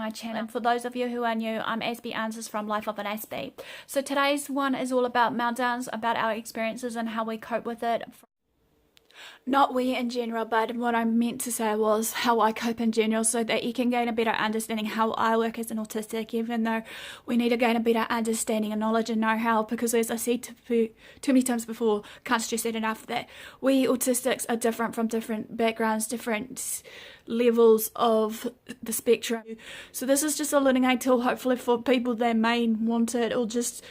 my channel. And for those of you who are new, I'm Aspieanswers from Life of an Aspie. So today's one is all about meltdowns, about our experiences and how we cope with it. Not we in general, but what I meant to say was how I cope in general, so that you can gain a better understanding how I work as an autistic, even though we need to gain a better understanding and knowledge and know-how, because as I said too many times before, can't stress it enough, that we autistics are different from different backgrounds, different levels of the spectrum. So this is just a learning aid tool, hopefully for people that may want it, or just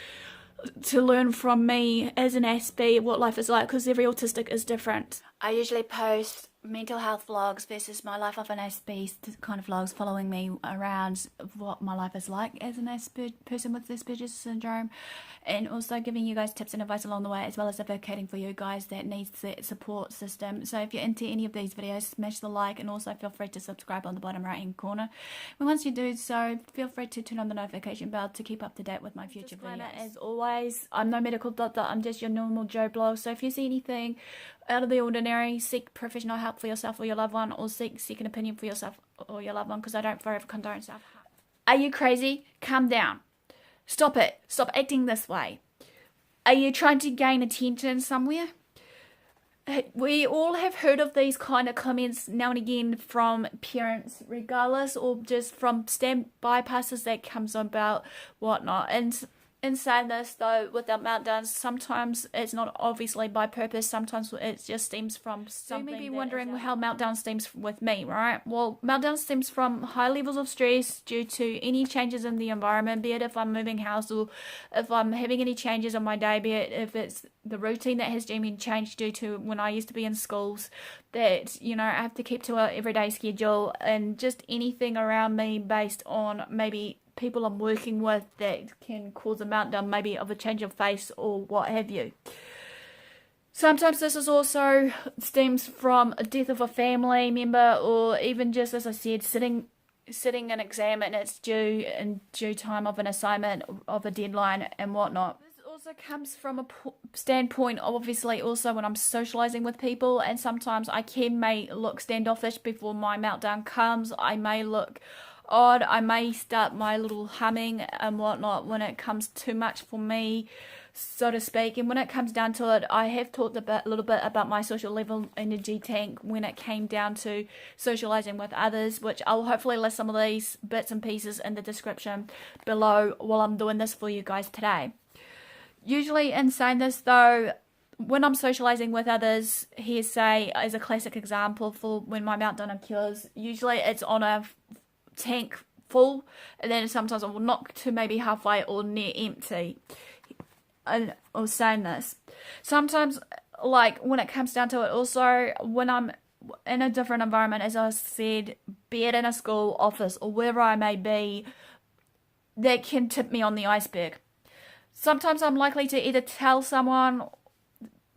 to learn from me as an Aspie what life is like, because every autistic is different. I usually post mental health vlogs versus my Life of an Aspie kind of vlogs, following me around what my life is like as an person with Asperger's syndrome, and also giving you guys tips and advice along the way, as well as advocating for you guys that needs that support system. So if you're into any of these videos, smash the like, and also feel free to subscribe on the bottom right hand corner. And once you do so, feel free to turn on the notification bell to keep up to date with my future videos. As always, I'm no medical doctor, I'm just your normal Joe blog. So if you see anything out of the ordinary, seek professional help for yourself or your loved one, or seek second opinion for yourself or your loved one, because I don't forever condone self-harm. Are you crazy? Calm down. Stop it. Stop acting this way. Are you trying to gain attention somewhere? We all have heard of these kind of comments now and again from parents, regardless, or just from stamp bypasses that comes about, whatnot. And in saying this, though, with our meltdowns, sometimes it's not obviously by purpose, sometimes it just stems from something. You may be wondering how meltdown stems with me, right? Well, meltdown stems from high levels of stress due to any changes in the environment, be it if I'm moving house, or if I'm having any changes on my day, be it if it's the routine that has been changed due to when I used to be in schools, that, you know, I have to keep to an everyday schedule, and just anything around me based on maybe people I'm working with that can cause a meltdown, maybe of a change of face or what have you. Sometimes this is also stems from a death of a family member, or even just, as I said, sitting an exam and it's due in due time of an assignment, of a deadline and whatnot. This also comes from a standpoint of, obviously, also when I'm socializing with people, and sometimes I may look standoffish before my meltdown comes. I may look odd, I may start my little humming and whatnot when it comes too much for me, so to speak. And when it comes down to it, I have talked a little bit about my social level energy tank when it came down to socializing with others, which I'll hopefully list some of these bits and pieces in the description below while I'm doing this for you guys today. Usually in saying this, though, when I'm socializing with others, here's say as a classic example for when my meltdown occurs, usually it's on a tank full, and then sometimes I will knock to maybe halfway or near empty. And I was saying this, sometimes, like when it comes down to it, also when I'm in a different environment, as I said, be it in a school, office, or wherever I may be, that can tip me on the iceberg. Sometimes I'm likely to either tell someone,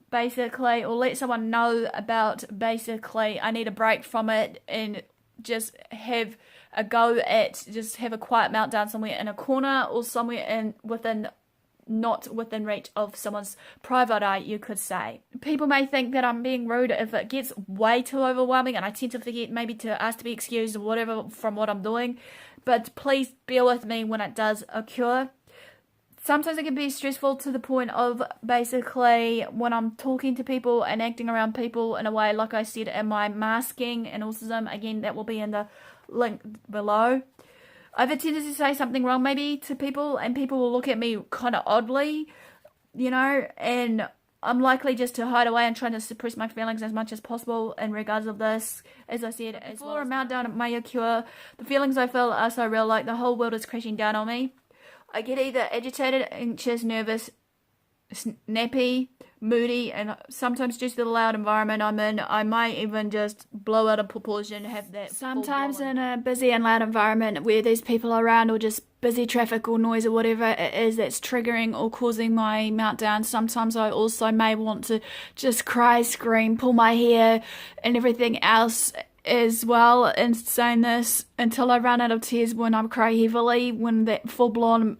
basically, or let someone know about, basically, I need a break from it, and just have a go at, just have a quiet meltdown somewhere in a corner, or somewhere not within reach of someone's private eye, you could say. People may think that I'm being rude if it gets way too overwhelming, and I tend to forget maybe to ask to be excused or whatever from what I'm doing, but please bear with me when it does occur. Sometimes it can be stressful to the point of, basically, when I'm talking to people and acting around people in a way, like I said, in my masking and autism, again, that will be in the link below. I have a tendency to say something wrong maybe to people, and people will look at me kind of oddly, you know, and I'm likely just to hide away and try to suppress my feelings as much as possible in regards of this. As I said, before a meltdown may occur, the feelings I feel are so real, like the whole world is crashing down on me. I get either agitated, anxious, nervous, snappy, moody, and sometimes due to the loud environment I'm in, I might even just blow out of proportion, have that. Sometimes in a busy and loud environment where there's people around, or just busy traffic or noise or whatever it is that's triggering or causing my meltdown, sometimes I also may want to just cry, scream, pull my hair and everything else as well, in saying this, until I run out of tears when I cry heavily, when that full-blown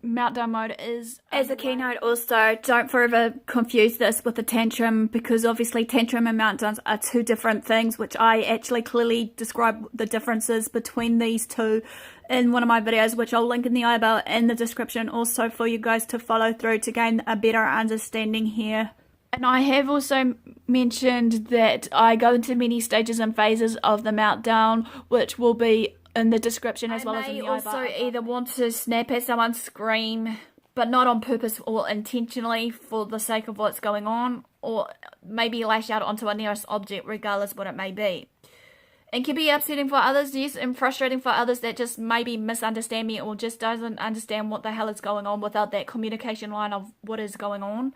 meltdown mode is. As a keynote, also, don't forever confuse this with a tantrum, because obviously tantrum and meltdowns are two different things, which I actually clearly describe the differences between these two in one of my videos, which I'll link in the eyeball in the description also for you guys to follow through to gain a better understanding here. And I have also mentioned that I go into many stages and phases of the meltdown, which will be in the description as well as in the eyeball. I also either want to snap at someone, scream, but not on purpose or intentionally for the sake of what's going on, or maybe lash out onto a nearest object, regardless what it may be. It can be upsetting for others, yes, and frustrating for others that just maybe misunderstand me or just doesn't understand what the hell is going on without that communication line of what is going on.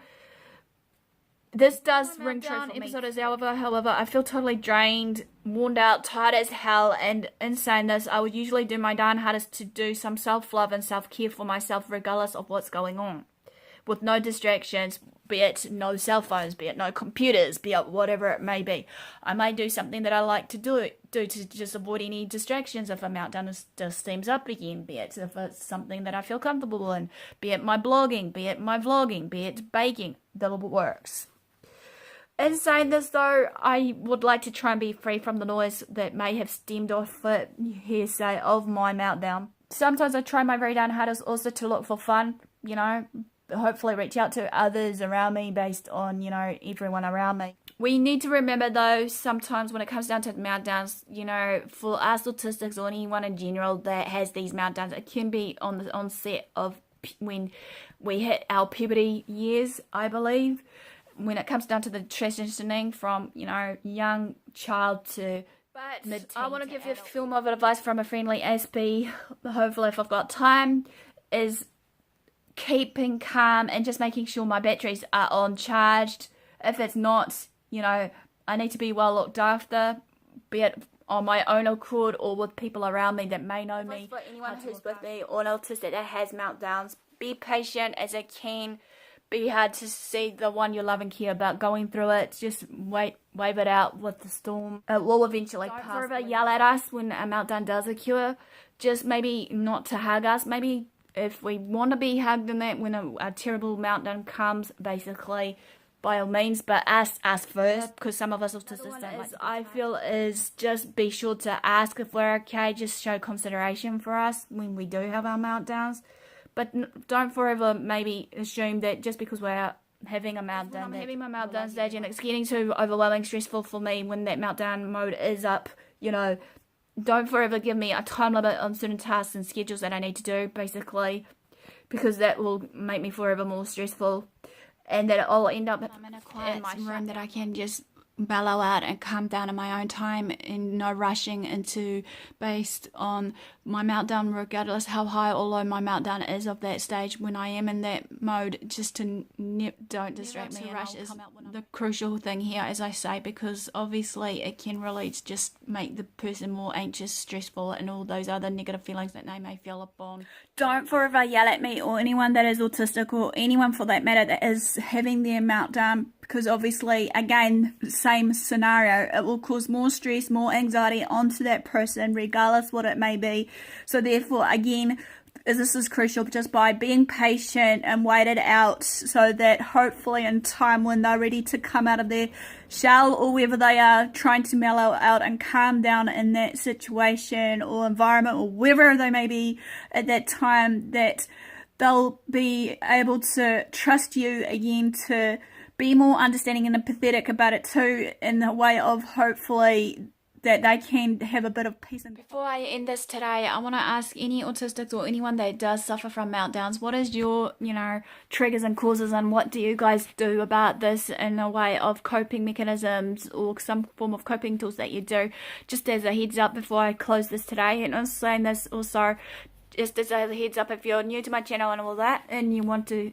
This does ring true for me. Episode is however, I feel totally drained, worn out, tired as hell, and in saying this, I would usually do my darn hardest to do some self-love and self-care for myself regardless of what's going on. With no distractions, be it no cell phones, be it no computers, be it whatever it may be. I may do something that I like to do to just avoid any distractions if a meltdown just steams up again, be it if it's something that I feel comfortable in, be it my blogging, be it my vlogging, be it baking, that works. In saying this though, I would like to try and be free from the noise that may have stemmed off it, hearsay, of my meltdown. Sometimes I try my very darn hardest also to look for fun, you know, hopefully reach out to others around me based on, you know, everyone around me. We need to remember though, sometimes when it comes down to meltdowns, you know, for us autistics or anyone in general that has these meltdowns, it can be on the onset of when we hit our puberty years, I believe. When it comes down to the transitioning from, you know, young child to mid-teen. I want to give you a film of advice from a friendly Aspie, hopefully if I've got time, is keeping calm and just making sure my batteries are on charged. If it's not, you know, I need to be well looked after, be it on my own accord or with people around me that may know me. For anyone who's with me or an autistic that has meltdowns, be patient as it can. Be hard to see the one you love and care about going through it. Just wave it out with the storm. It will eventually pass. Don't forever yell at us when a meltdown does occur. Just maybe not to hug us. Maybe if we want to be hugged in that when a terrible meltdown comes, basically, by all means, but ask us first, because some of us autistics don't like I feel is just be sure to ask if we're okay. Just show consideration for us when we do have our meltdowns. But don't forever maybe assume that just because we're having a meltdown. I'm having my meltdown stage and it's getting too overwhelming, stressful for me when that meltdown mode is up, you know, don't forever give me a time limit on certain tasks and schedules that I need to do, basically, because that will make me forever more stressful, and that I'll end up in a quiet room that I can just bellow out and calm down in my own time and no rushing into based on my meltdown, regardless how high or low my meltdown is of that stage. When I am in that mode, just to don't distract me. Rush is the crucial thing here, as I say, because obviously it can really just make the person more anxious, stressful, and all those other negative feelings that they may feel upon. Don't forever yell at me or anyone that is autistic or anyone for that matter that is having their meltdown, because obviously, again, same scenario, it will cause more stress, more anxiety onto that person, regardless what it may be. So therefore, again, this is crucial, just by being patient and wait it out, so that hopefully in time when they're ready to come out of their shell, or whether they are trying to mellow out and calm down in that situation or environment, or wherever they may be at that time, that they'll be able to trust you again, to be more understanding and empathetic about it too, in the way of hopefully that they can have a bit of peace. And before I end this today, I want to ask any autistics or anyone that does suffer from meltdowns, what is your, you know, triggers and causes, and what do you guys do about this in a way of coping mechanisms or some form of coping tools that you do? Just as a heads up before I close this today, and I'm saying this also just as a heads up, if you're new to my channel and all that and you want to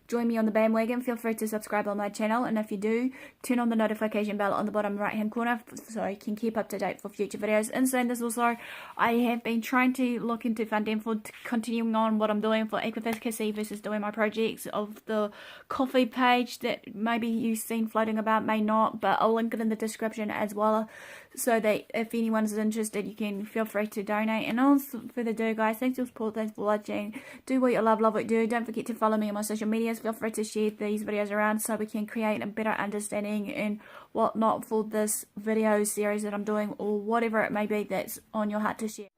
join me on the bandwagon, feel free to subscribe on my channel, and if you do, turn on the notification bell on the bottom right hand corner so you can keep up to date for future videos. And saying this also, I have been trying to look into funding for continuing on what I'm doing for advocacy versus doing my projects of the Kofi page that maybe you've seen floating about, may not, but I'll link it in the description as well, so that if anyone's interested, you can feel free to donate. And also further ado, guys, thanks for support, thanks for watching. Do what you love what you do. Don't forget to follow me on my social medias. Feel free to share these videos around so we can create a better understanding and whatnot for this video series that I'm doing, or whatever it may be that's on your heart to share.